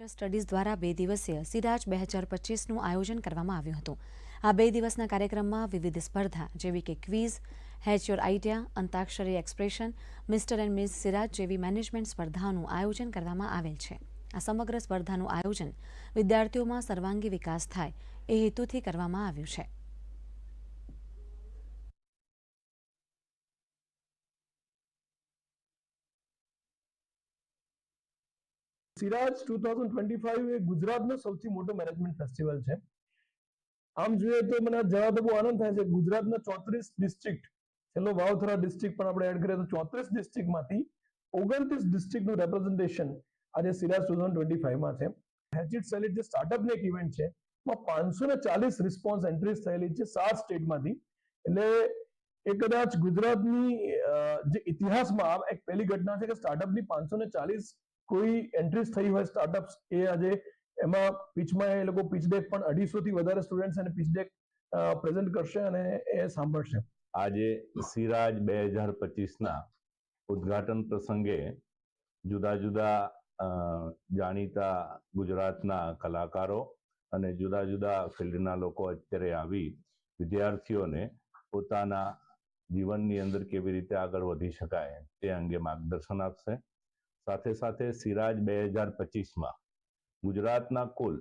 Studies દ્વારા 2 દિવસીય સિરાજ 2025નું આયોજન કરવામાં આવ્યું હતું। આ 2 દિવસના કાર્યક્રમમાં વિવિધ સ્પર્ધા જેવી કે quiz, hatch your idea, antakshari expression, mister and miss Siraj જેવી મેનેજમેન્ટ સ્પર્ધાઓનું આયોજન કરવામાં આવેલ છે। આ સમગ્ર સ્પર્ધાનું આયોજન વિદ્યાર્થીઓમાં સર્વાંગી વિકાસ થાય એ હેતુથી કરવામાં આવ્યું છે। સિરાજ 2025 એ ગુજરાતનો સૌથી મોટો મેનેજમેન્ટ ફેસ્ટિવલ છે। આમ જોઈએ તો મને જણાવતો બહુ આનંદ થાય છે। ગુજરાતના 34 ડિસ્ટ્રિક્ટ, છેલ્લો વાવથરા ડિસ્ટ્રિક્ટ પણ આપણે એડ કરીએ તો 34 ડિસ્ટ્રિક્ટમાંથી 29 ડિસ્ટ્રિક્ટનું રેપ્રેઝન્ટેશન આજે સિરાજ 2025માં છે। હેચિટ સેલિટ જે સ્ટાર્ટઅપની એક ઇવેન્ટ છે, માં 540 રિસ્પોન્સ એન્ટ્રીઝ થયેલી છે 7 સ્ટેટમાંથી। એટલે એ કદાચ ગુજરાતની જે ઇતિહાસમાં એક પહેલી ઘટના છે કે સ્ટાર્ટઅપની 540 કોઈ એન્ટ્રીઝ થઈ હોય સ્ટાર્ટઅપ્સ એ આજે એમાં પીચમાં એ લોકો પીચ ડેક પણ 250 થી વધારે સ્ટુડન્ટ્સ અને પીચ ડેક પ્રેઝન્ટ કરશે અને એ સાંભળશે। આજે સિરાજ 2025ના ઉદ્ઘાટન પ્રસંગે જુદા જુદા જાણીતા ગુજરાતના કલાકારો અને જુદા જુદા ફિલ્ડના લોકો અત્યારે આવી વિદ્યાર્થીઓને પોતાના જીવનની અંદર કેવી રીતે આગળ વધી શકાય તે અંગે માર્ગદર્શન આપશે। સાથે સાથે સિરાજ 2025માં ગુજરાતના કુલ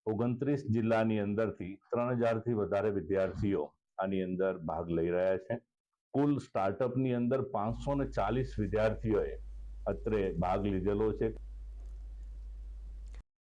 29 જિલ્લાની અંદરથી 3000થી વધારે વિદ્યાર્થીઓ આની અંદર ભાગ લઈ રહ્યા છે। કુલ સ્ટાર્ટઅપની અંદર 540 વિદ્યાર્થીઓએ અત્રે ભાગ લીધેલો છે।